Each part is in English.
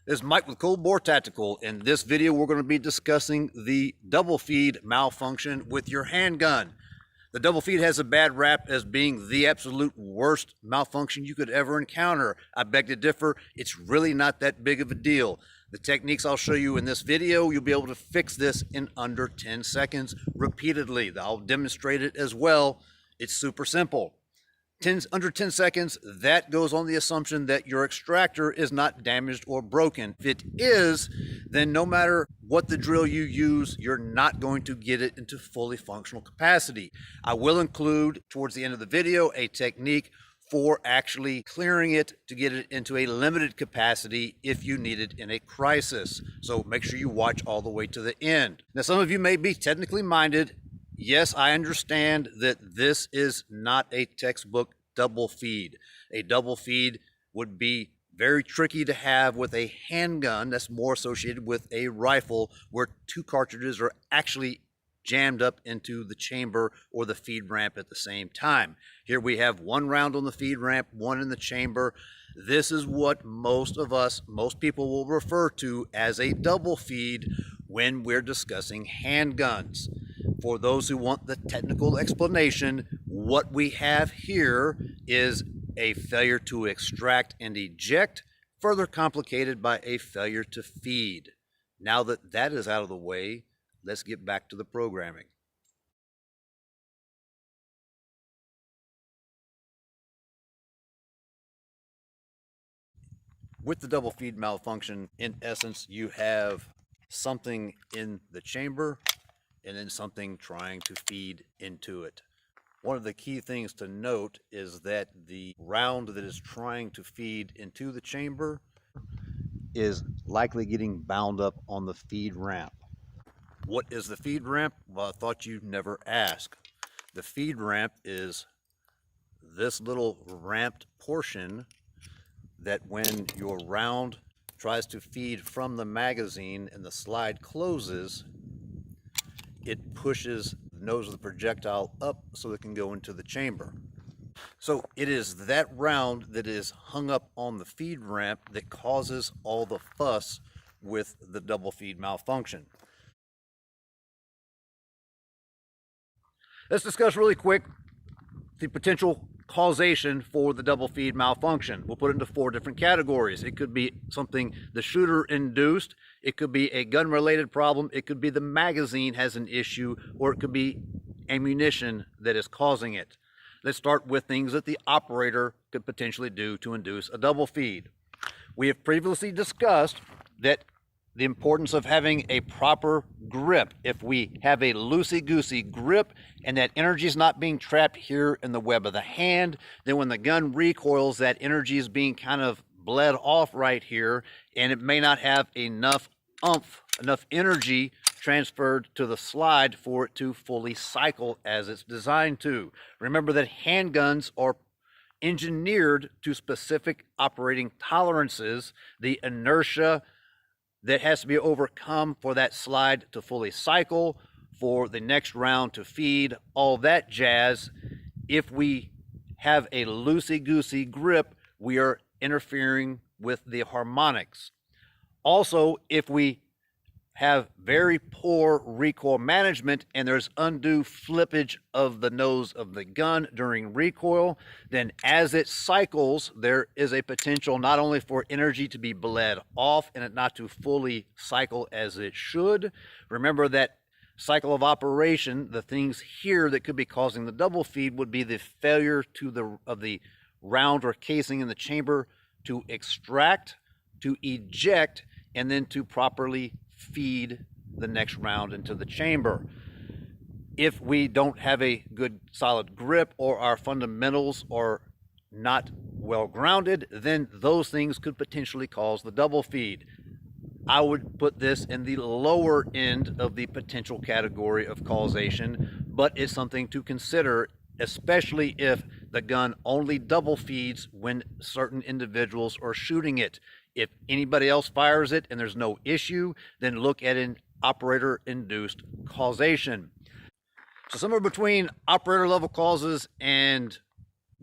This is Mike with Cold Bore Tactical. In this video, we're going to be discussing the double feed malfunction with your handgun. The double feed has a bad rap as being the absolute worst malfunction you could ever encounter. I beg to differ. It's really not that big of a deal. The techniques I'll show you in this video, you'll be able to fix this in under 10 seconds repeatedly. I'll demonstrate it as well. It's super simple. Under 10 seconds, that goes on the assumption that your extractor is not damaged or broken. If it is, then no matter what the drill you use, you're not going to get it into fully functional capacity. I will include, towards the end of the video, a technique for actually clearing it to get it into a limited capacity if you need it in a crisis. So make sure you watch all the way to the end. Now, some of you may be technically minded. Yes, I understand that this is not a textbook double feed. A double feed would be very tricky to have with a handgun that's more associated with a rifle where two cartridges are actually jammed up into the chamber or the feed ramp at the same time. Here we have one round on the feed ramp, one in the chamber. This is what most people will refer to as a double feed when we're discussing handguns. For those who want the technical explanation, what we have here is a failure to extract and eject, further complicated by a failure to feed. Now that that is out of the way, let's get back to the programming. With the double feed malfunction, in essence, you have something in the chamber and then something trying to feed into it. One of the key things to note is that the round that is trying to feed into the chamber is likely getting bound up on the feed ramp. What is the feed ramp? Well, I thought you'd never ask. The feed ramp is this little ramped portion that when your round tries to feed from the magazine and the slide closes, it pushes the nose of the projectile up so it can go into the chamber. So it is that round that is hung up on the feed ramp that causes all the fuss with the double feed malfunction. Let's discuss really quick the potential causation for the double feed malfunction. We'll put it into 4 different categories. It could be something the shooter induced, it could be a gun related problem, it could be the magazine has an issue, or it could be ammunition that is causing it. Let's start with things that the operator could potentially do to induce a double feed. We have previously discussed that the importance of having a proper grip. If we have a loosey-goosey grip and that energy is not being trapped here in the web of the hand, then when the gun recoils, that energy is being kind of bled off right here, and it may not have enough oomph, enough energy transferred to the slide for it to fully cycle as it's designed to. Remember that handguns are engineered to specific operating tolerances. The inertia that has to be overcome for that slide to fully cycle, for the next round to feed, all that jazz. If we have a loosey-goosey grip, we are interfering with the harmonics. Also, if we have very poor recoil management and there's undue flippage of the nose of the gun during recoil, then as it cycles, there is a potential not only for energy to be bled off and it not to fully cycle as it should. Remember that cycle of operation, the things here that could be causing the double feed would be the failure of the round or casing in the chamber to extract, to eject, and then to properly feed the next round into the chamber. If we don't have a good solid grip or our fundamentals are not well grounded, then those things could potentially cause the double feed. I would put this in the lower end of the potential category of causation, but it's something to consider, especially if the gun only double feeds when certain individuals are shooting it. If anybody else fires it and there's no issue, then look at an operator-induced causation. So somewhere between operator-level causes and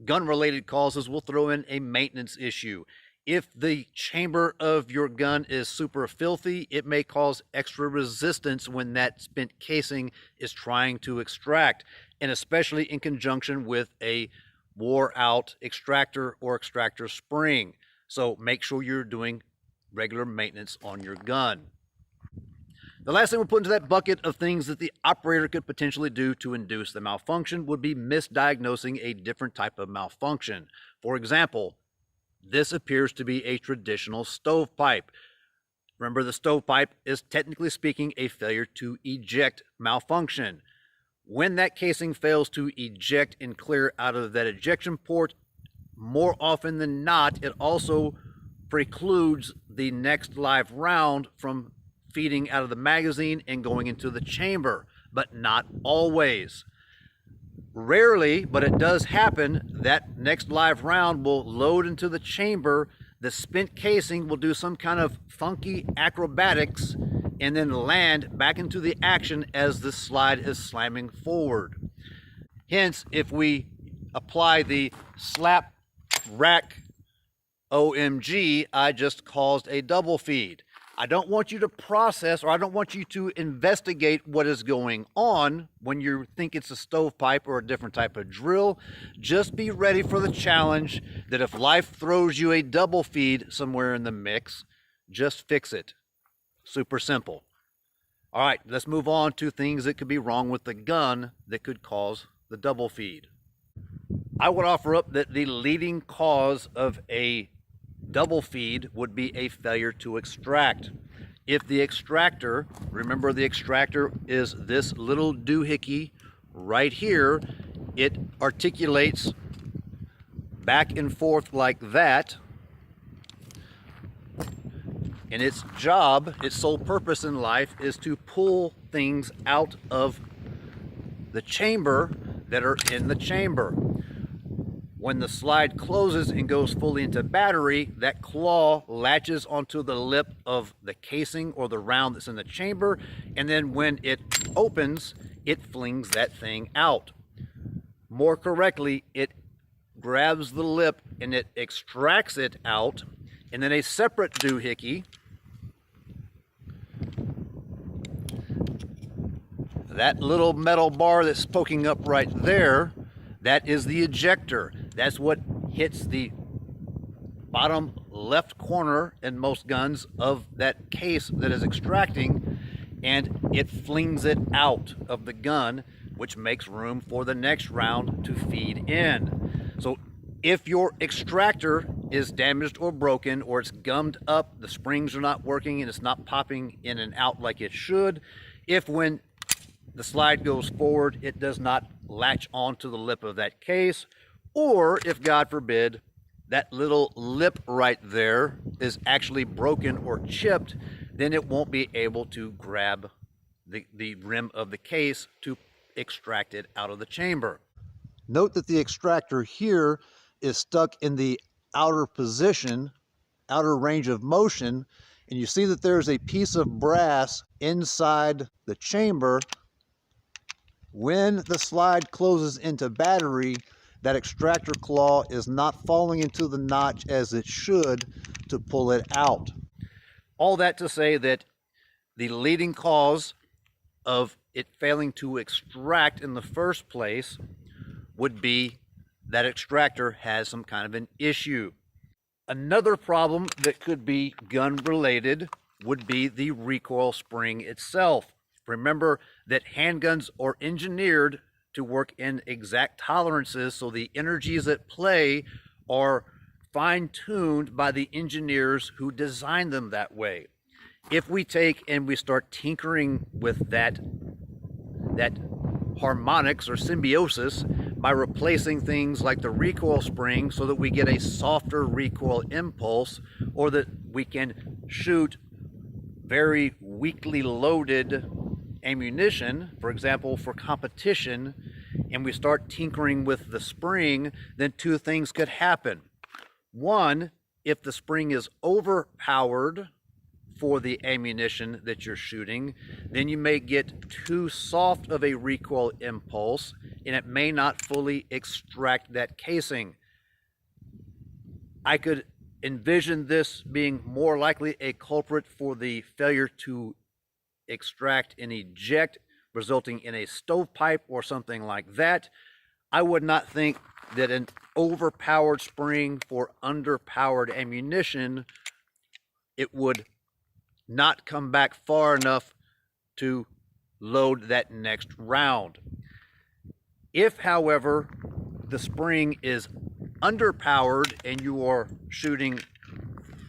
gun-related causes, we'll throw in a maintenance issue. If the chamber of your gun is super filthy, it may cause extra resistance when that spent casing is trying to extract, and especially in conjunction with a wore out extractor or extractor spring. So make sure you're doing regular maintenance on your gun. The last thing we'll put into that bucket of things that the operator could potentially do to induce the malfunction would be misdiagnosing a different type of malfunction. For example, this appears to be a traditional stovepipe. Remember, the stovepipe is technically speaking a failure to eject malfunction. When that casing fails to eject and clear out of that ejection port, more often than not, it also precludes the next live round from feeding out of the magazine and going into the chamber, but not always. Rarely, but it does happen, that next live round will load into the chamber, the spent casing will do some kind of funky acrobatics and then land back into the action as the slide is slamming forward. Hence, if we apply the slap rack OMG, I just caused a double feed. I don't want you to process, or I don't want you to investigate what is going on when you think it's a stovepipe or a different type of drill. Just be ready for the challenge that if life throws you a double feed somewhere in the mix, just fix it. Super simple. All right, let's move on to things that could be wrong with the gun that could cause the double feed. I would offer up that the leading cause of a double feed would be a failure to extract. If the extractor, remember the extractor is this little doohickey right here, it articulates back and forth like that, and its job, its sole purpose in life is to pull things out of the chamber that are in the chamber. When the slide closes and goes fully into battery, that claw latches onto the lip of the casing or the round that's in the chamber, and then when it opens, it flings that thing out. More correctly, it grabs the lip and it extracts it out, and then a separate doohickey, that little metal bar that's poking up right there, that is the ejector. That's what hits the bottom left corner in most guns of that case that is extracting, and it flings it out of the gun, which makes room for the next round to feed in. So if your extractor is damaged or broken, or it's gummed up, the springs are not working and it's not popping in and out like it should, if when the slide goes forward, it does not latch onto the lip of that case, or if, God forbid, that little lip right there is actually broken or chipped, then it won't be able to grab the rim of the case to extract it out of the chamber. Note that the extractor here is stuck in the outer position, outer range of motion, and you see that there's a piece of brass inside the chamber. When the slide closes into battery, that extractor claw is not falling into the notch as it should to pull it out. All that to say that the leading cause of it failing to extract in the first place would be that extractor has some kind of an issue. Another problem that could be gun related would be the recoil spring itself. Remember that handguns are engineered to work in exact tolerances, so the energies at play are fine-tuned by the engineers who designed them that way. If we take and we start tinkering with that harmonics or symbiosis by replacing things like the recoil spring so that we get a softer recoil impulse, or that we can shoot very weakly loaded ammunition, for example, for competition, and we start tinkering with the spring, then two things could happen. One, if the spring is overpowered for the ammunition that you're shooting, then you may get too soft of a recoil impulse and it may not fully extract that casing. I could envision this being more likely a culprit for the failure to extract and eject, resulting in a stovepipe or something like that. I would not think that an overpowered spring for underpowered ammunition, it would not come back far enough to load that next round. If, however, the spring is underpowered and you are shooting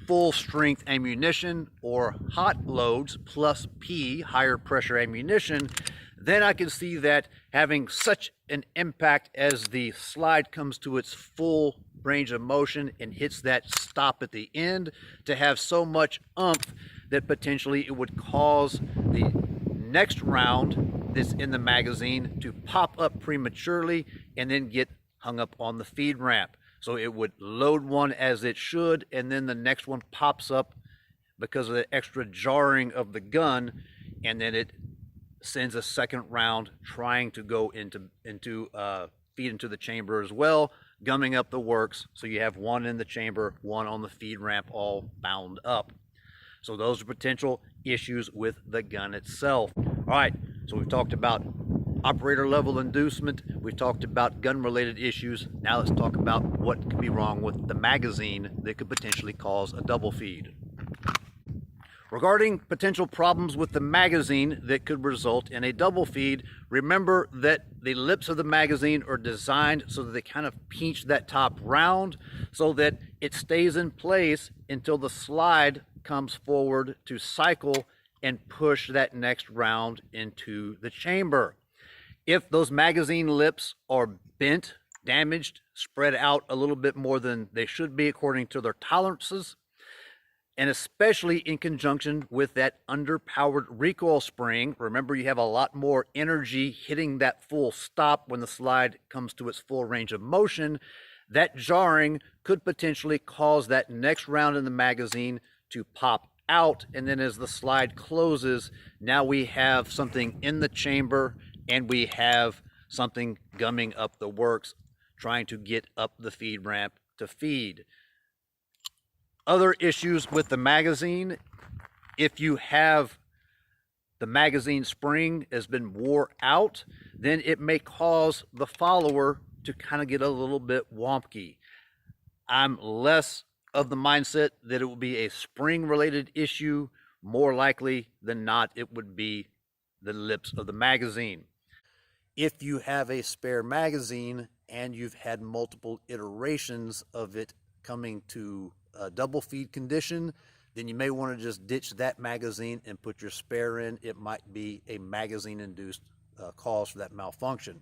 full strength ammunition or hot loads plus P, higher pressure ammunition, then I can see that having such an impact as the slide comes to its full range of motion and hits that stop at the end, to have so much oomph that potentially it would cause the next round that's in the magazine to pop up prematurely and then get hung up on the feed ramp. So it would load one as it should, and then the next one pops up because of the extra jarring of the gun, and then it sends a second round trying to go into feed into the chamber as well, gumming up the works. So you have one in the chamber, one on the feed ramp, all bound up. So those are potential issues with the gun itself. All right, so we've talked about operator level inducement, we've talked about gun related issues. Now let's talk about what could be wrong with the magazine that could potentially cause a double feed. Regarding potential problems with the magazine that could result in a double feed, remember that the lips of the magazine are designed so that they kind of pinch that top round so that it stays in place until the slide comes forward to cycle and push that next round into the chamber. If those magazine lips are bent, damaged, spread out a little bit more than they should be according to their tolerances, and especially in conjunction with that underpowered recoil spring, remember you have a lot more energy hitting that full stop when the slide comes to its full range of motion, that jarring could potentially cause that next round in the magazine to pop out, and then as the slide closes, now we have something in the chamber and we have something gumming up the works, trying to get up the feed ramp to feed. Other issues with the magazine, if you have the magazine spring has been wore out, then it may cause the follower to kind of get a little bit wonky. I'm less of the mindset that it will be a spring related issue. More likely than not, it would be the lips of the magazine. If you have a spare magazine and you've had multiple iterations of it coming to a double feed condition, then you may want to just ditch that magazine and put your spare in. It might be a magazine induced cause for that malfunction.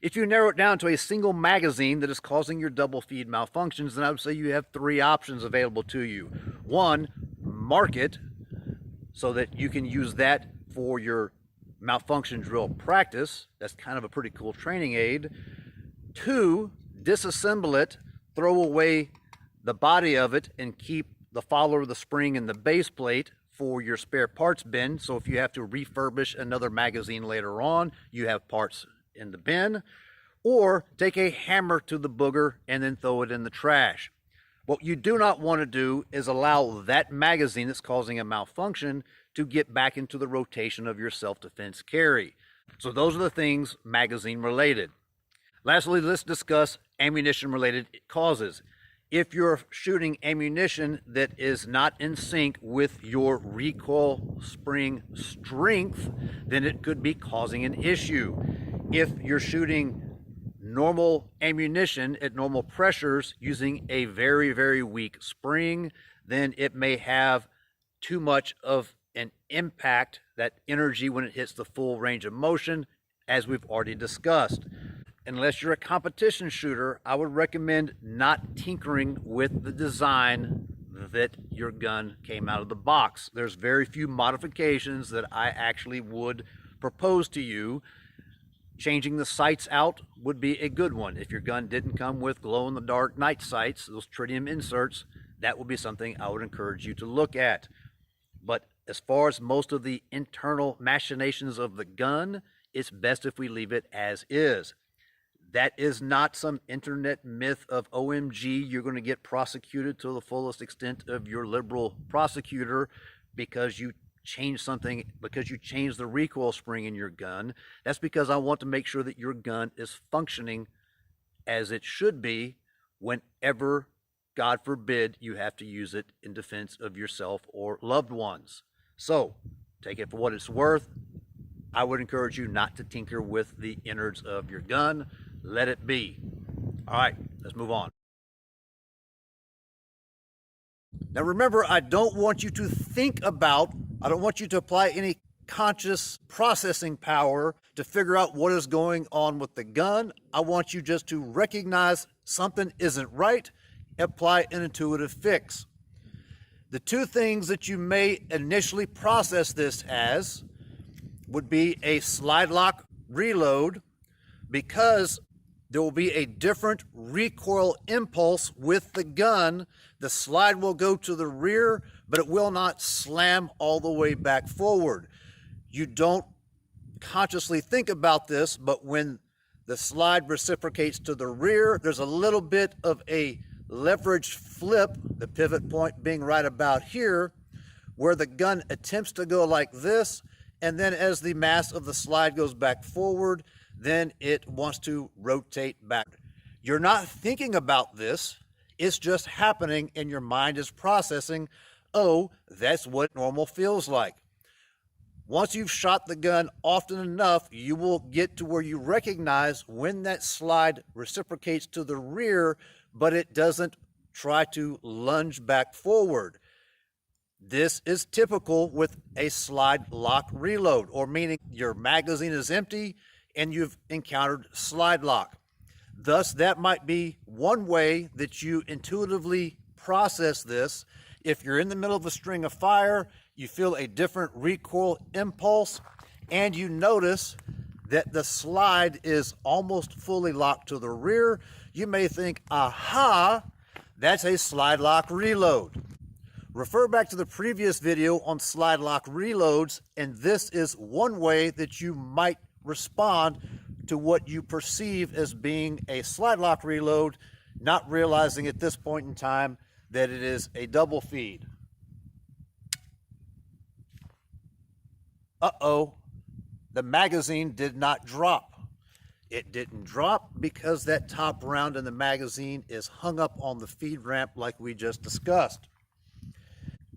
If you narrow it down to a single magazine that is causing your double feed malfunctions, then I would say you have three options available to you. One, mark it so that you can use that for your malfunction drill practice. That's kind of a pretty cool training aid. Two, disassemble it, throw away the body of it, and keep the follower of the spring and the base plate for your spare parts bin. So if you have to refurbish another magazine later on, you have parts in the bin. Or take a hammer to the booger and then throw it in the trash. What you do not want to do is allow that magazine that's causing a malfunction to get back into the rotation of your self-defense carry. So those are the things magazine related. Lastly, let's discuss ammunition related causes. If you're shooting ammunition that is not in sync with your recoil spring strength, then it could be causing an issue. If you're shooting normal ammunition at normal pressures using a very, very weak spring, then it may have too much of an impact, that energy when it hits the full range of motion, as we've already discussed. Unless you're a competition shooter, I would recommend not tinkering with the design that your gun came out of the box. There's very few modifications that I actually would propose to you. Changing the sights out would be a good one. If your gun didn't come with glow-in-the-dark night sights, those tritium inserts, that would be something I would encourage you to look at. But as far as most of the internal machinations of the gun, it's best if we leave it as is. That is not some internet myth of OMG, you're going to get prosecuted to the fullest extent of your liberal prosecutor because you change something, because you change the recoil spring in your gun. That's because I want to make sure that your gun is functioning as it should be whenever, God forbid, you have to use it in defense of yourself or loved ones. So take it for what it's worth. I would encourage you not to tinker with the innards of your gun. Let it be. All right, let's move on. Now remember, I don't want you to think about, I don't want you to apply any conscious processing power to figure out what is going on with the gun. I want you just to recognize something isn't right, apply an intuitive fix. The two things that you may initially process this as would be a slide lock reload, because there will be a different recoil impulse with the gun. The slide will go to the rear, but it will not slam all the way back forward. You don't consciously think about this, but when the slide reciprocates to the rear, there's a little bit of a leverage flip, the pivot point being right about here, where the gun attempts to go like this, and then as the mass of the slide goes back forward, then it wants to rotate back. You're not thinking about this, it's just happening, and your mind is processing, oh, that's what normal feels like. Once you've shot the gun often enough, you will get to where you recognize when that slide reciprocates to the rear, but it doesn't try to lunge back forward. This is typical with a slide lock reload, or meaning your magazine is empty and you've encountered slide lock. Thus, that might be one way that you intuitively process this. If you're in the middle of a string of fire, you feel a different recoil impulse, and you notice that the slide is almost fully locked to the rear, you may think, aha, that's a slide lock reload. Refer back to the previous video on slide lock reloads, and this is one way that you might respond to what you perceive as being a slide lock reload, not realizing at this point in time that it is a double feed. Uh-oh, the magazine did not drop. It didn't drop because that top round in the magazine is hung up on the feed ramp like we just discussed.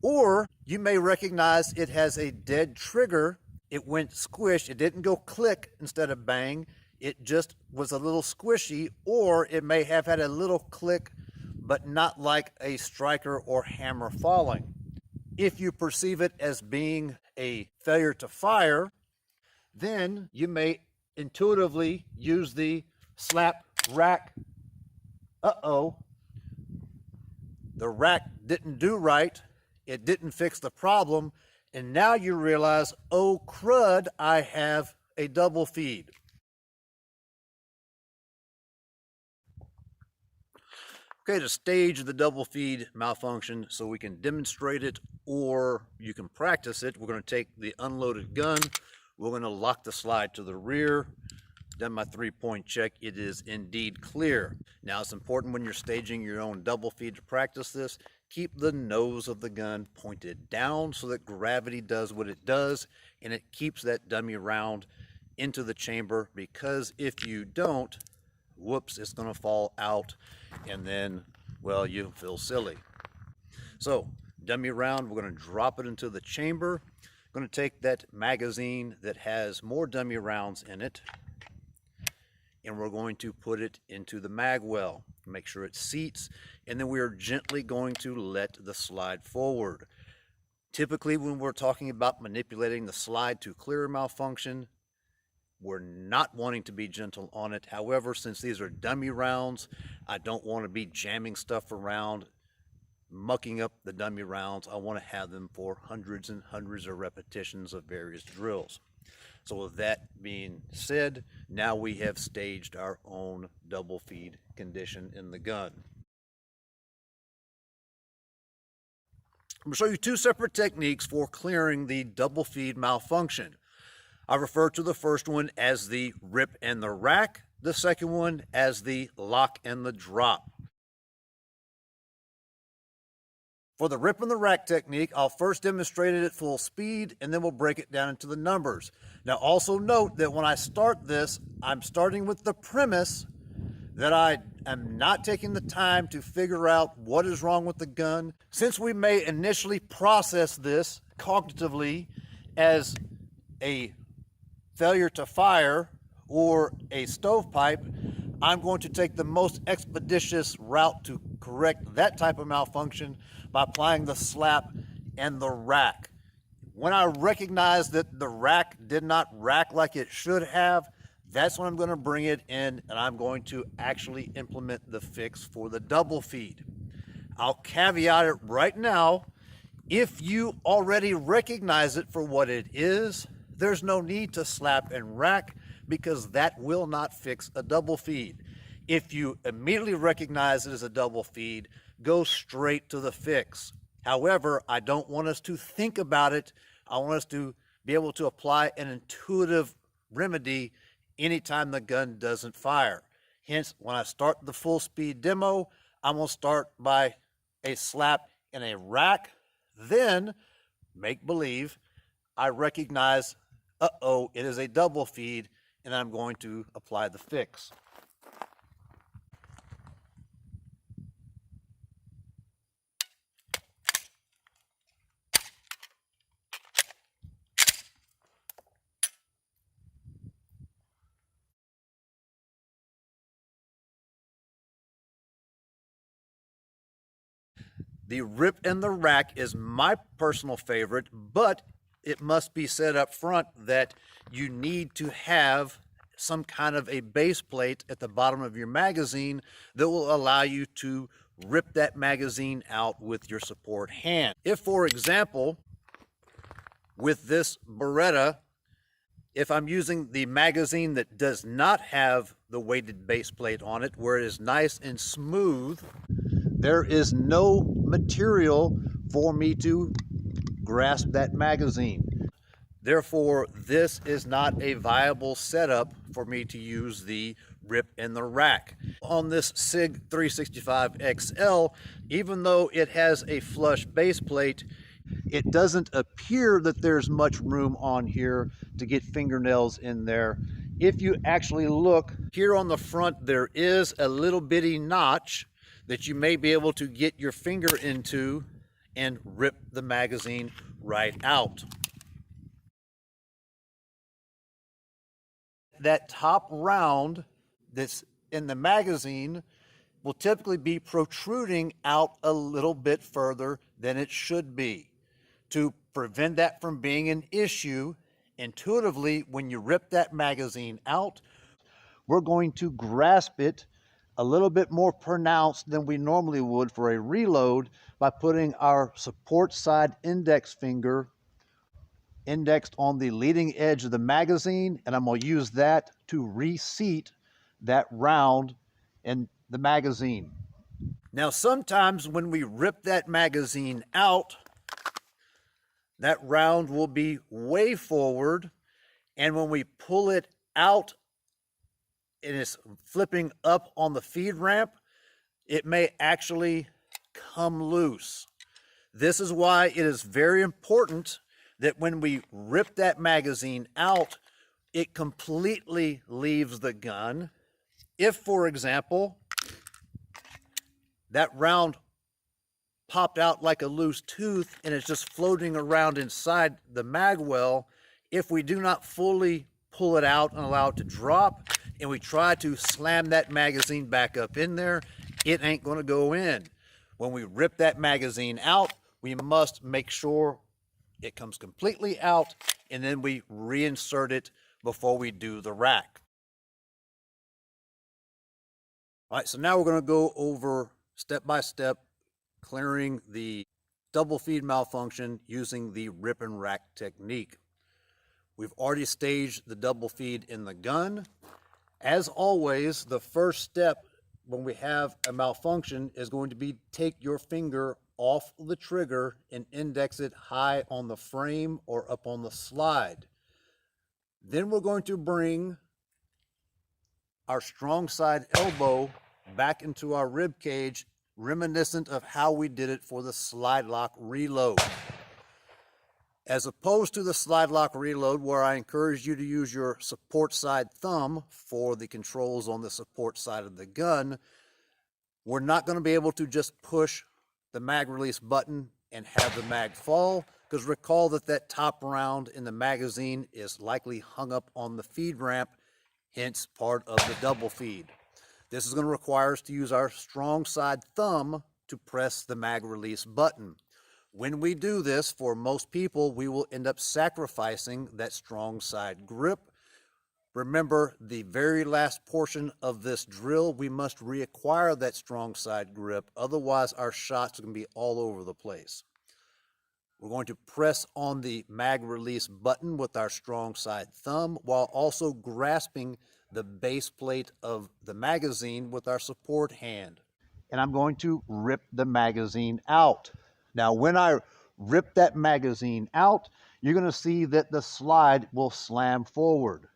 Or you may recognize it has a dead trigger. It went squish. It didn't go click instead of bang. It just was a little squishy, or it may have had a little click, but not like a striker or hammer falling. If you perceive it as being a failure to fire, then you may intuitively use the slap rack. Uh-oh, the rack didn't do right. It didn't fix the problem, and now you realize, oh crud, I have a double feed. Okay, to stage the double feed malfunction so we can demonstrate it or you can practice it, we're going to take the unloaded gun, we're going to lock the slide to the rear. Done my 3-point check, it is indeed clear. Now it's important when you're staging your own double feed to practice this, keep the nose of the gun pointed down so that gravity does what it does and it keeps that dummy round into the chamber, because if you don't, whoops, it's going to fall out and then, well, you feel silly. So dummy round, we're going to drop it into the chamber. I'm going to take that magazine that has more dummy rounds in it, and we're going to put it into the mag well, make sure it seats, and then we are gently going to let the slide forward. Typically when we're talking about manipulating the slide to clear a malfunction, we're not wanting to be gentle on it. However, since these are dummy rounds, I don't want to be jamming stuff around, mucking up the dummy rounds. I want to have them for hundreds and hundreds of repetitions of various drills. So with that being said, now we have staged our own double feed condition in the gun. I'm going to show you two separate techniques for clearing the double feed malfunction. I refer to the first one as the rip and the rack. the second one as the lock and the drop. For the rip and the rack technique, I'll first demonstrate it at full speed, and then we'll break it down into the numbers. Now also note that when I start this, I'm starting with the premise that I am not taking the time to figure out what is wrong with the gun. Since we may initially process this cognitively as a failure to fire or a stovepipe, I'm going to take the most expeditious route to correct that type of malfunction by applying the slap and the rack. When I recognize that the rack did not rack like it should have, that's when I'm going to bring it in and I'm going to actually implement the fix for the double feed. I'll caveat it right now. If you already recognize it for what it is, there's no need to slap and rack because that will not fix a double feed. If you immediately recognize it as a double feed, go straight to the fix. However, I don't want us to think about it. I want us to be able to apply an intuitive remedy anytime the gun doesn't fire. Hence, when I start the full speed demo, I'm going to start by a slap and a rack. Then, make believe, I recognize, uh-oh, it is a double feed, and I'm going to apply the fix. The rip and the rack is my personal favorite, but it must be said up front that you need to have some kind of a base plate at the bottom of your magazine that will allow you to rip that magazine out with your support hand. If, for example, with this Beretta, if I'm using the magazine that does not have the weighted base plate on it, where it is nice and smooth, there is no material for me to grasp that magazine. Therefore, this is not a viable setup for me to use the rip and the rack. On this SIG 365 XL, even though it has a flush base plate, it doesn't appear that there's much room on here to get fingernails in there. If you actually look here on the front, there is a little bitty notch that you may be able to get your finger into and rip the magazine right out. That top round that's in the magazine will typically be protruding out a little bit further than it should be. To prevent that from being an issue, intuitively, when you rip that magazine out, we're going to grasp it a little bit more pronounced than we normally would for a reload by putting our support side index finger indexed on the leading edge of the magazine, and I'm going to use that to reseat that round in the magazine. Now, sometimes when we rip that magazine out, that round will be way forward, and when we pull it out and it's flipping up on the feed ramp, it may actually come loose. This is why it is very important that when we rip that magazine out, it completely leaves the gun. If, for example, that round popped out like a loose tooth and it's just floating around inside the mag well, if we do not fully pull it out and allow it to drop, and we try to slam that magazine back up in there, it ain't going to go in. When we rip that magazine out, we must make sure it comes completely out, and then we reinsert it before we do the rack. All right, so now we're going to go over step by step clearing the double feed malfunction using the rip and rack technique. We've already staged the double feed in the gun. As always, the first step when we have a malfunction is going to be take your finger off the trigger and index it high on the frame or up on the slide. Then we're going to bring our strong side elbow back into our rib cage, reminiscent of how we did it for the slide lock reload. As opposed to the slide lock reload, where I encourage you to use your support side thumb for the controls on the support side of the gun, we're not going to be able to just push the mag release button and have the mag fall, because recall that that top round in the magazine is likely hung up on the feed ramp, hence part of the double feed. This is going to require us to use our strong side thumb to press the mag release button. When we do this, for most people, we will end up sacrificing that strong side grip. Remember, the very last portion of this drill, we must reacquire that strong side grip. Otherwise, our shots are going to be all over the place. We're going to press on the mag release button with our strong side thumb while also grasping the base plate of the magazine with our support hand. And I'm going to rip the magazine out. Now, when I rip that magazine out, you're going to see that the slide will slam forward.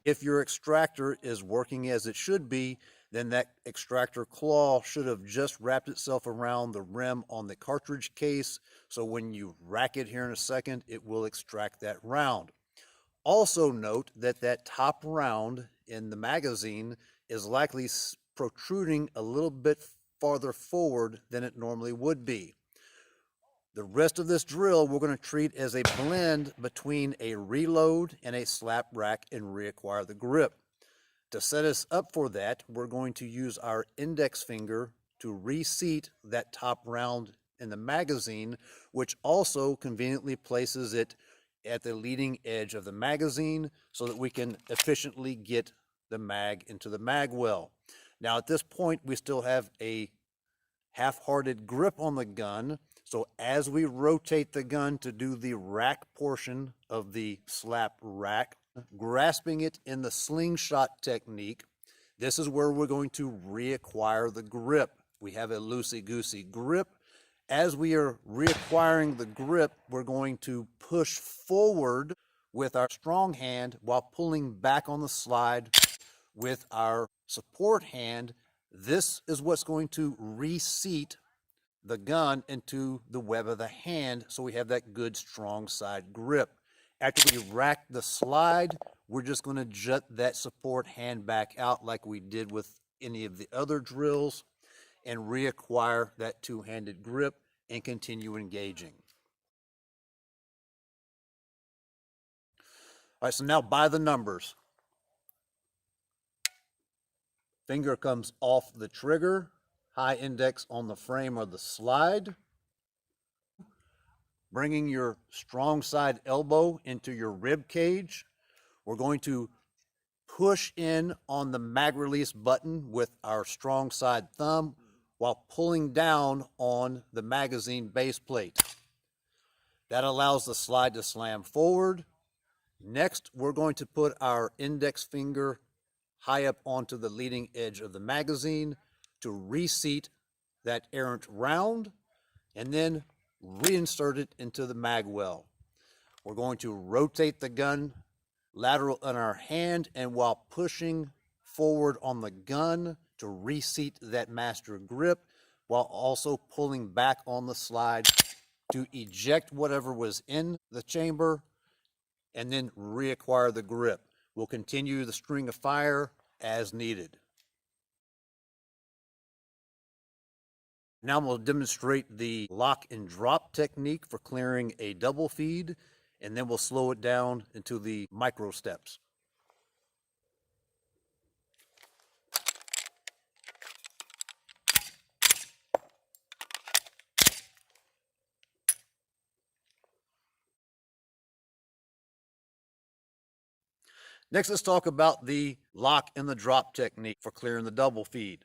If your extractor is working as it should be, then that extractor claw should have just wrapped itself around the rim on the cartridge case, so when you rack it here in a second, it will extract that round. Also note that that top round in the magazine is likely protruding a little bit farther forward than it normally would be. The rest of this drill we're going to treat as a blend between a reload and a slap rack and reacquire the grip. To set us up for that, we're going to use our index finger to reseat that top round in the magazine, which also conveniently places it at the leading edge of the magazine so that we can efficiently get the mag into the mag well. Now at this point, we still have a half-hearted grip on the gun, so as we rotate the gun to do the rack portion of the slap rack, grasping it in the slingshot technique, this is where we're going to reacquire the grip. We have a loosey-goosey grip. As we are reacquiring the grip, we're going to push forward with our strong hand while pulling back on the slide with our support hand. This is what's going to reseat the gun into the web of the hand so we have that good strong side grip. After we rack the slide, we're just going to jut that support hand back out like we did with any of the other drills and reacquire that two-handed grip and continue engaging. All right, so now by the numbers. Finger comes off the trigger, high index on the frame or the slide. Bringing your strong side elbow into your rib cage. We're going to push in on the mag release button with our strong side thumb while pulling down on the magazine base plate. That allows the slide to slam forward. Next, we're going to put our index finger high up onto the leading edge of the magazine to reseat that errant round and then reinsert it into the mag well. We're going to rotate the gun lateral in our hand, and while pushing forward on the gun to reseat that master grip, while also pulling back on the slide to eject whatever was in the chamber and then reacquire the grip. We'll continue the string of fire as needed. Now we'll demonstrate the lock and drop technique for clearing a double feed, and then we'll slow it down into the micro steps. Next, let's talk about the lock and the drop technique for clearing the double feed.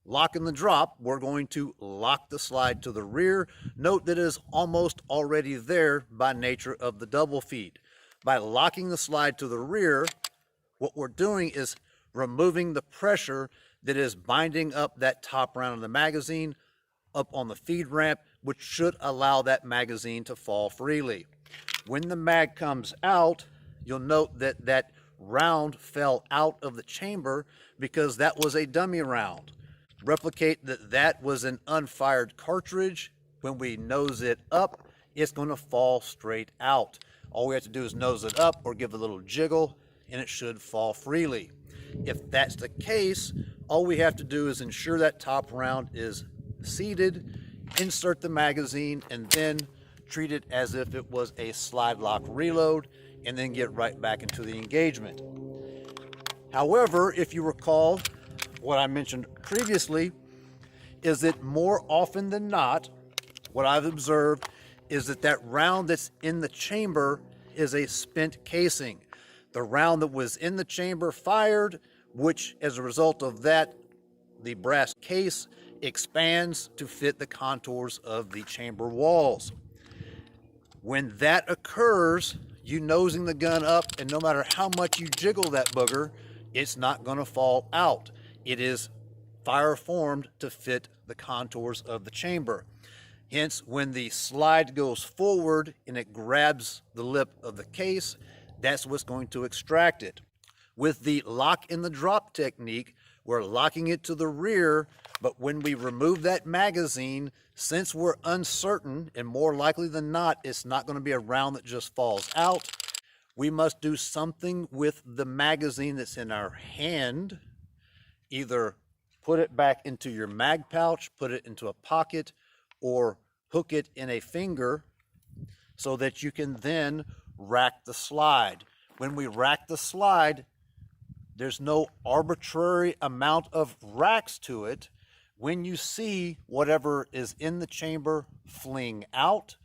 Lock and the drop, we're going to lock the slide to the rear. Note that it is almost already there by nature of the double feed. By locking the slide to the rear, what we're doing is removing the pressure that is binding up that top round of the magazine up on the feed ramp, which should allow that magazine to fall freely. When the mag comes out, you'll note that that round fell out of the chamber because that was a dummy round. Replicate that that was an unfired cartridge. When we nose it up, it's going to fall straight out. All we have to do is nose it up or give a little jiggle, and it should fall freely. If that's the case, all we have to do is ensure that top round is seated, insert the magazine, and then treat it as if it was a slide lock reload, and then get right back into the engagement. However, if you recall what I mentioned previously, is that more often than not, what I've observed is that that round that's in the chamber is a spent casing. The round that was in the chamber fired, which as a result of that, the brass case expands to fit the contours of the chamber walls. When that occurs, you nosing the gun up, and no matter how much you jiggle that booger, it's not going to fall out. It is fire formed to fit the contours of the chamber. Hence, when the slide goes forward and it grabs the lip of the case, that's what's going to extract it. With the lock and the drop technique, we're locking it to the rear, but when we remove that magazine, since we're uncertain, and more likely than not, it's not going to be a round that just falls out, we must do something with the magazine that's in our hand. Either put it back into your mag pouch, put it into a pocket, or hook it in a finger so that you can then rack the slide. When we rack the slide, there's no arbitrary amount of racks to it. When you see whatever is in the chamber fling out,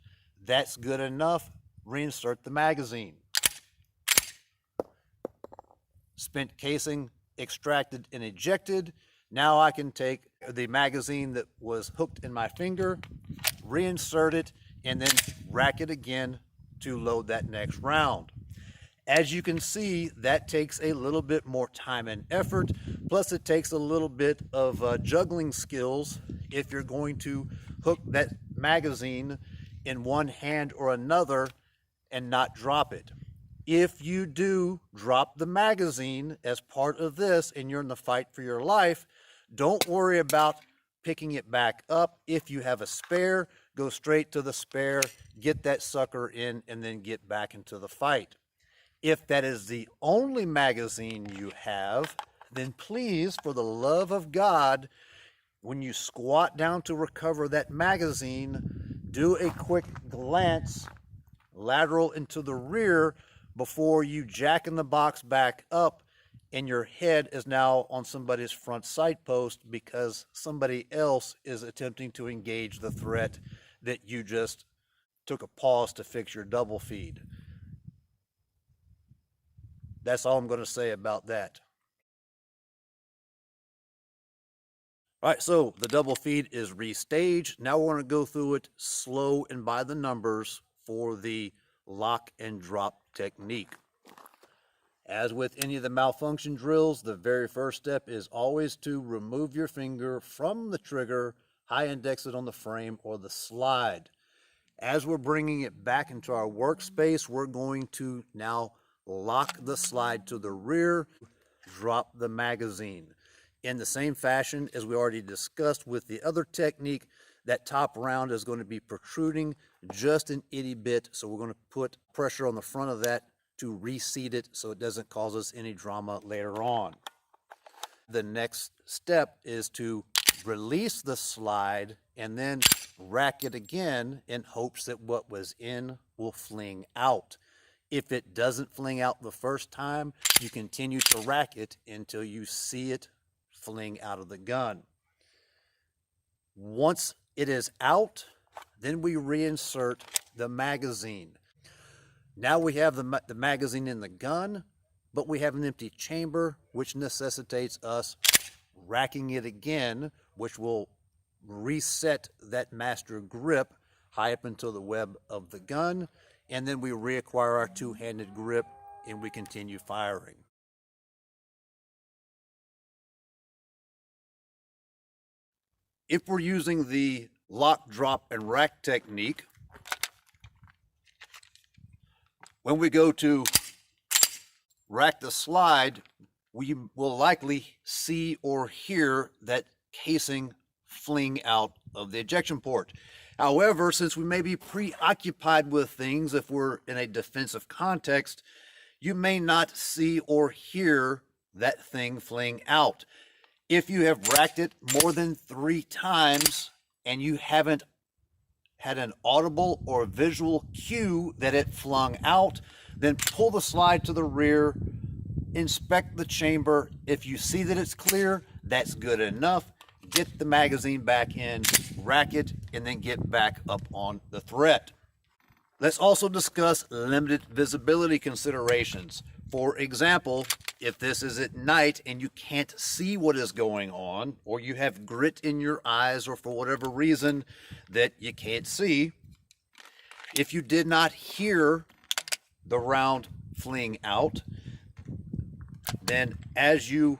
that's good enough. Reinsert the magazine. Spent casing extracted and ejected. Now I can take the magazine that was hooked in my finger, reinsert it, and then rack it again to load that next round. As you can see, that takes a little bit more time and effort, plus it takes a little bit of juggling skills if you're going to hook that magazine in one hand or another and not drop it. If you do drop the magazine as part of this and you're in the fight for your life, don't worry about picking it back up. If you have a spare, go straight to the spare, get that sucker in, and then get back into the fight. If that is the only magazine you have, then please, for the love of God, when you squat down to recover that magazine, do a quick glance lateral into the rear before you jack in the box back up and your head is now on somebody's front sight post because somebody else is attempting to engage the threat that you just took a pause to fix your double feed. That's all I'm going to say about that. All right, so the double feed is restaged. Now we're going to go through it slow and by the numbers for the lock and drop technique. As with any of the malfunction drills, the very first step is always to remove your finger from the trigger, high index it on the frame or the slide. As we're bringing it back into our workspace, we're going to now lock the slide to the rear, drop the magazine. In the same fashion as we already discussed with the other technique, that top round is going to be protruding just an itty bit, so we're going to put pressure on the front of that to reseat it so it doesn't cause us any drama later on. The next step is to release the slide and then rack it again in hopes that what was in will fling out. If it doesn't fling out the first time, you continue to rack it until you see it fling out of the gun. Once it is out, then we reinsert the magazine. Now we have the magazine in the gun, but we have an empty chamber, which necessitates us racking it again, which will reset that master grip high up into the web of the gun, and then we reacquire our two-handed grip and we continue firing. If we're using the lock, drop, and rack technique, when we go to rack the slide, we will likely see or hear that casing fling out of the ejection port. However, since we may be preoccupied with things, if we're in a defensive context, you may not see or hear that thing fling out. If you have racked it more than 3 times and you haven't had an audible or visual cue that it flung out, then pull the slide to the rear, inspect the chamber. If you see that it's clear, that's good enough. Get the magazine back in, rack it, and then get back up on the threat. Let's also discuss limited visibility considerations. For example, if this is at night and you can't see what is going on, or you have grit in your eyes, or for whatever reason that you can't see, if you did not hear the round fling out, then as you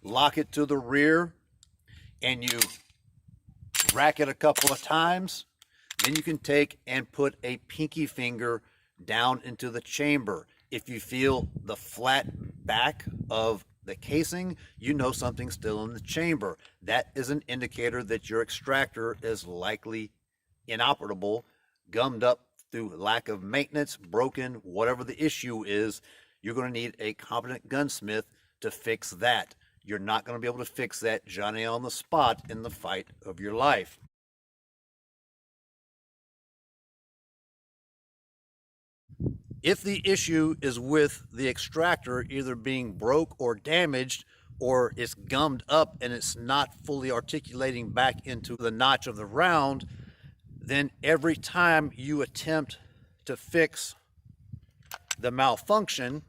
lock it to the rear and you rack it a couple of times, then you can take and put a pinky finger down into the chamber. If you feel the flat back of the casing, you know something's still in the chamber. That is an indicator that your extractor is likely inoperable, gummed up through lack of maintenance, broken, whatever the issue is. You're going to need a competent gunsmith to fix that. You're not going to be able to fix that Johnny on the spot in the fight of your life. If the issue is with the extractor either being broke or damaged, or it's gummed up and it's not fully articulating back into the notch of the round, then every time you attempt to fix the malfunction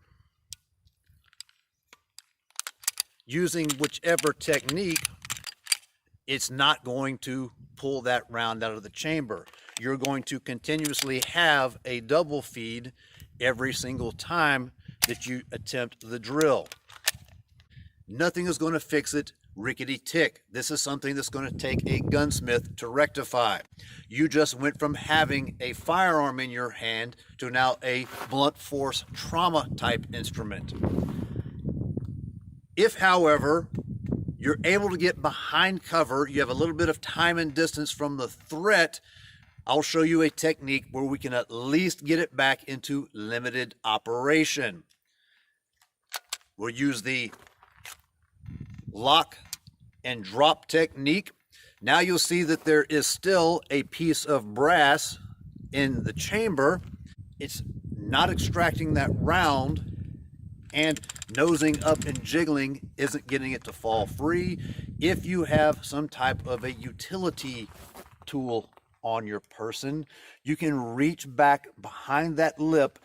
using whichever technique, it's not going to pull that round out of the chamber. You're going to continuously have a double feed every single time that you attempt the drill. Nothing is going to fix it rickety tick. This is something that's going to take a gunsmith to rectify. You just went from having a firearm in your hand to now a blunt force trauma type instrument. If, however, you're able to get behind cover, you have a little bit of time and distance from the threat, I'll show you a technique where we can at least get it back into limited operation. We'll use the lock and drop technique. Now you'll see that there is still a piece of brass in the chamber. It's not extracting that round, and nosing up and jiggling isn't getting it to fall free. If you have some type of a utility tool on your person, you can reach back behind that lip.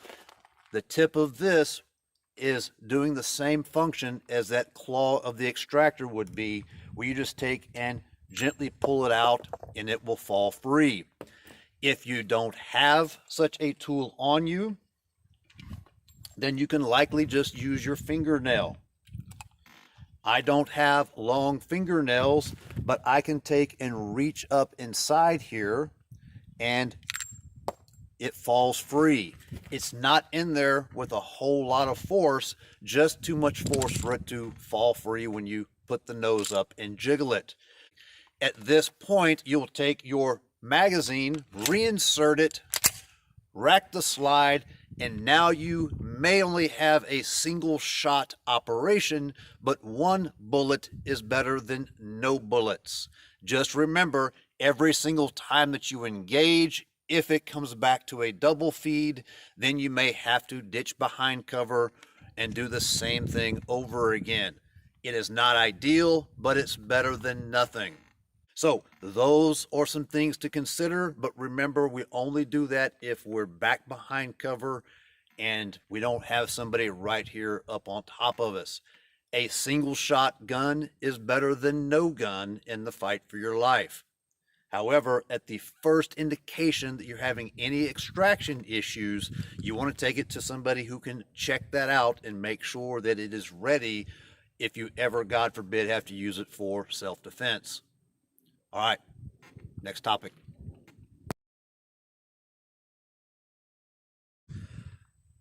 The tip of this is doing the same function as that claw of the extractor would be, where you just take and gently pull it out and it will fall free. If you don't have such a tool on you, then you can likely just use your fingernail. I don't have long fingernails, but I can take and reach up inside here and it falls free. It's not in there with a whole lot of force, just too much force for it to fall free when you put the nose up and jiggle it. At this point, you'll take your magazine, reinsert it, rack the slide, and now you may only have a single shot operation, but one bullet is better than no bullets. Just remember, every single time that you engage, if it comes back to a double feed, then you may have to ditch behind cover and do the same thing over again. It is not ideal, but it's better than nothing. So those are some things to consider, but remember, we only do that if we're back behind cover and we don't have somebody right here up on top of us. A single shot gun is better than no gun in the fight for your life. However, at the first indication that you're having any extraction issues, you want to take it to somebody who can check that out and make sure that it is ready if you ever, God forbid, have to use it for self-defense. All right, next topic.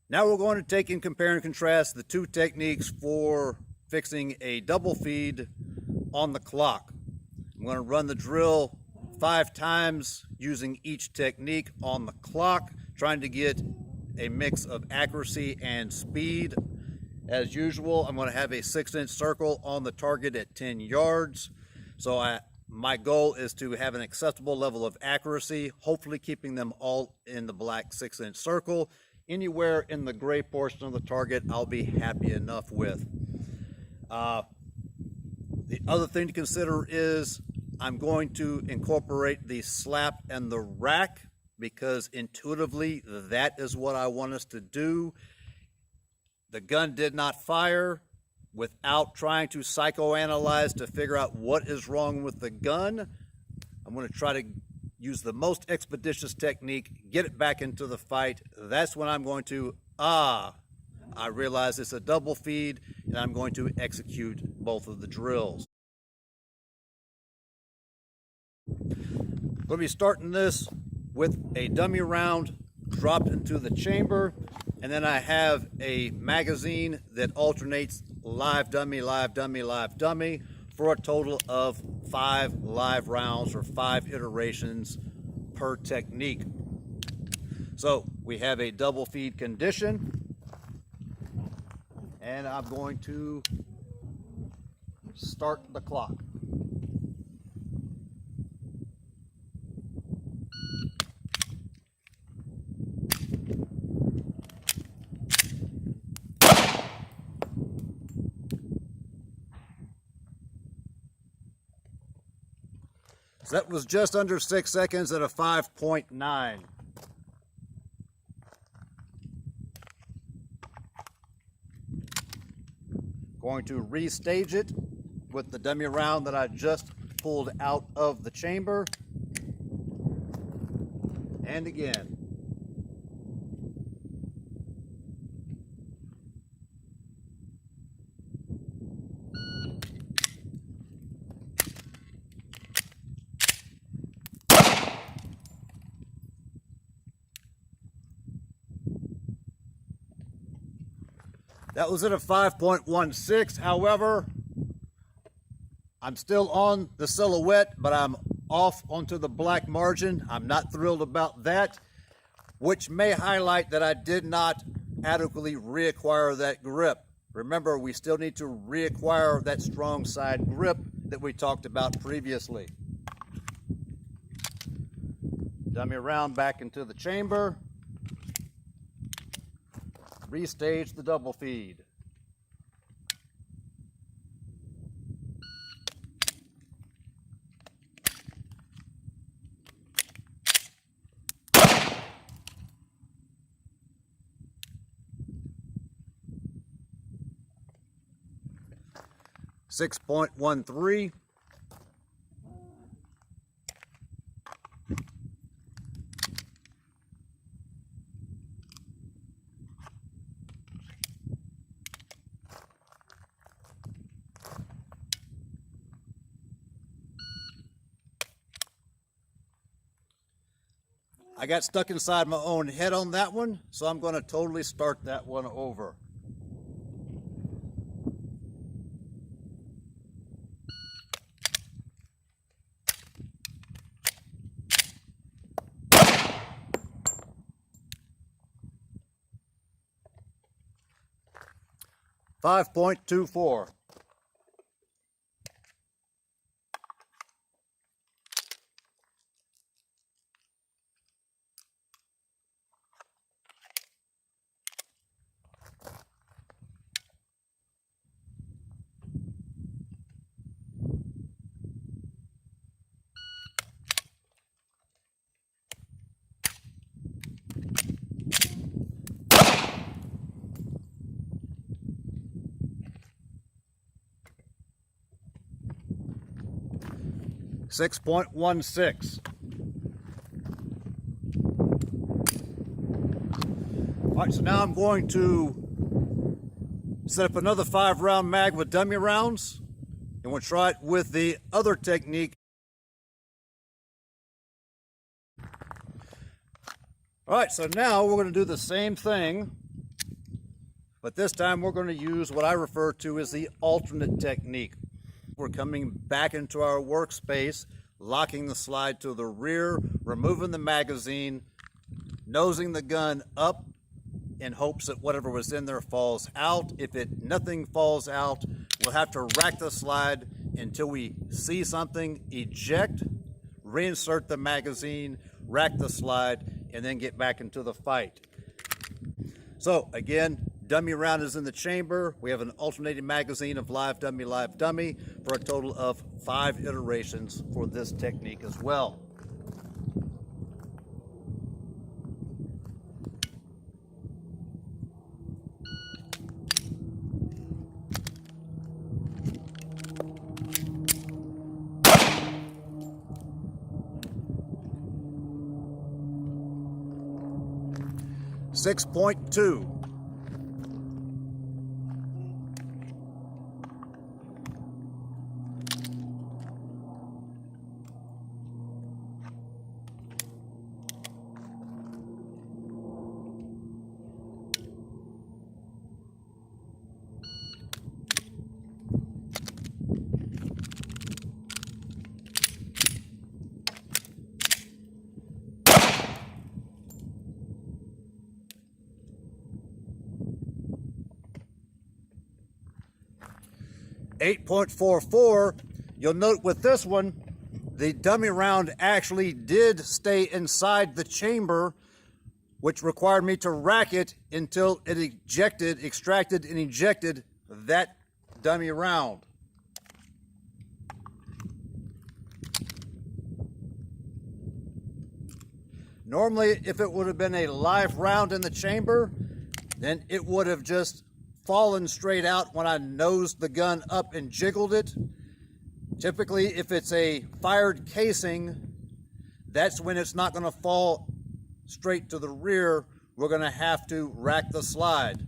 Now we're going to take and compare and contrast the two techniques for fixing a double feed on the clock. I'm going to run the drill 5 times using each technique on the clock, trying to get a mix of accuracy and speed. As usual, I'm going to have a 6-inch circle on the target at 10 yards. So my goal is to have an acceptable level of accuracy, hopefully keeping them all in the black 6-inch circle. Anywhere in the gray portion of the target, I'll be happy enough with. The other thing to consider is I'm going to incorporate the slap and the rack, because intuitively that is what I want us to do. The gun did not fire. Without trying to psychoanalyze to figure out what is wrong with the gun, I'm going to try to use the most expeditious technique, get it back into the fight. That's when I'm going to, I realize it's a double feed, and I'm going to execute both of the drills. Going to be starting this with a dummy round dropped into the chamber, and then I have a magazine that alternates live dummy, live dummy, live dummy, for a total of 5 live rounds or 5 iterations per technique. So we have a double feed condition, and I'm going to start the clock. So that was just under 6 seconds at a 5.9. Going to restage it with the dummy round that I just pulled out of the chamber. And again. That was at a 5.16. However, I'm still on the silhouette, but I'm off onto the black margin. I'm not thrilled about that, which may highlight that I did not adequately reacquire that grip. Remember, we still need to reacquire that strong side grip that we talked about previously. Dummy round back into the chamber. Restage the double feed. .13. I got stuck inside my own head on that one, so I'm going to totally start that one over. .24. .16. All right, so now I'm going to set up another 5-round mag with dummy rounds, and we'll try it with the other technique. All right, so now we're going to do the same thing But this time we're going to use what I refer to as the alternate technique. We're coming back into our workspace, locking the slide to the rear, removing the magazine, nosing the gun up in hopes that whatever was in there falls out. If nothing falls out, we'll have to rack the slide until we see something, eject, reinsert the magazine, rack the slide, and then get back into the fight. So again, dummy round is in the chamber. We have an alternating magazine of live dummy for a total of 5 iterations for this technique as well. Six point two. 8.44, you'll note with this one, the dummy round actually did stay inside the chamber, which required me to rack it until it extracted and ejected that dummy round. Normally, if it would have been a live round in the chamber, then it would have just fallen straight out when I nosed the gun up and jiggled it. Typically, if it's a fired casing, that's when it's not going to fall straight to the rear. We're going to have to rack the slide.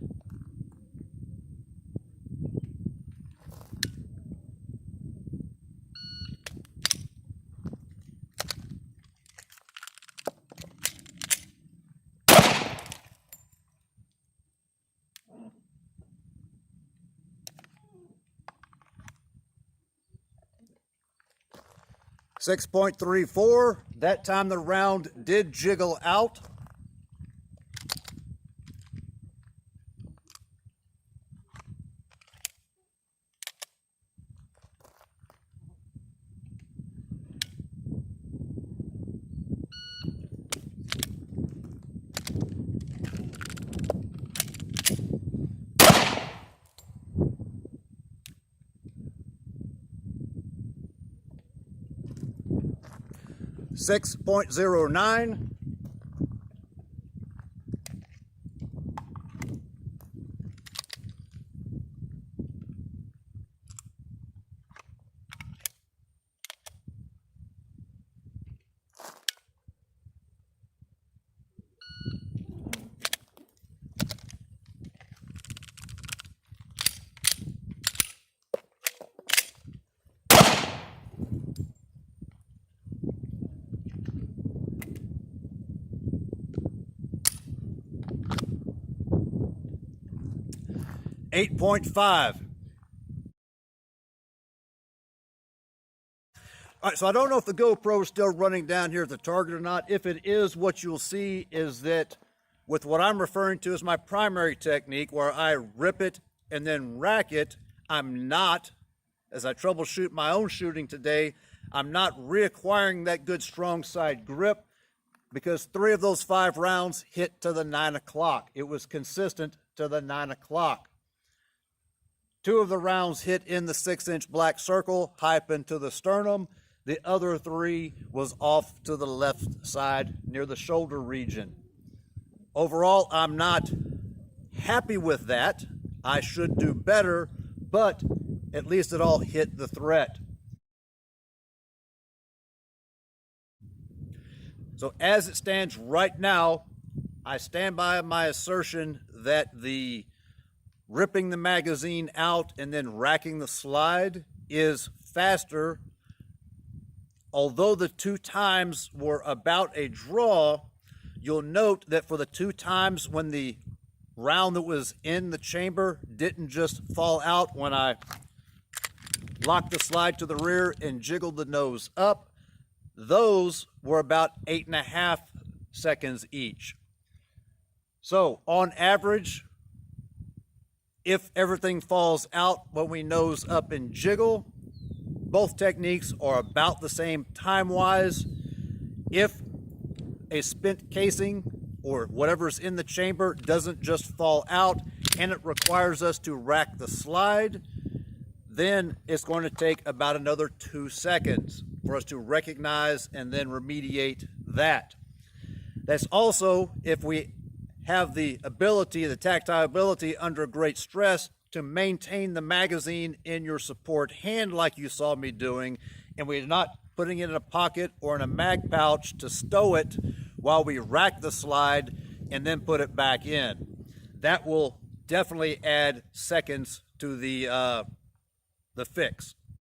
.34, that time the round did jiggle out. .09. .5. All right, so I don't know if the GoPro is still running down here at the target or not. If it is, what you'll see is that with what I'm referring to as my primary technique, where I rip it and then rack it, I'm not, as I troubleshoot my own shooting today, I'm not reacquiring that good strong side grip, because 3 of those 5 rounds hit to the 9 o'clock. It was consistent to the 9 o'clock. 2 of the rounds hit in the 6-inch black circle, hype into the sternum. The other 3 was off to the left side near the shoulder region. Overall, I'm not happy with that. I should do better, but at least it all hit the threat. So as it stands right now, I stand by my assertion that the ripping the magazine out and then racking the slide is faster. Although the 2 times were about a draw, you'll note that for the 2 times when the round that was in the chamber didn't just fall out when I locked the slide to the rear and jiggled the nose up. Those were about 8.5 seconds each. So on average, if everything falls out when we nose up and jiggle, both techniques are about the same time-wise. If a spent casing or whatever's in the chamber doesn't just fall out and it requires us to rack the slide, then it's going to take about another 2 seconds for us to recognize and then remediate that. That's also if we have the ability, the tactile ability under great stress to maintain the magazine in your support hand like you saw me doing, and we're not putting it in a pocket or in a mag pouch to stow it while we rack the slide and then put it back in. That will definitely add seconds to the fix.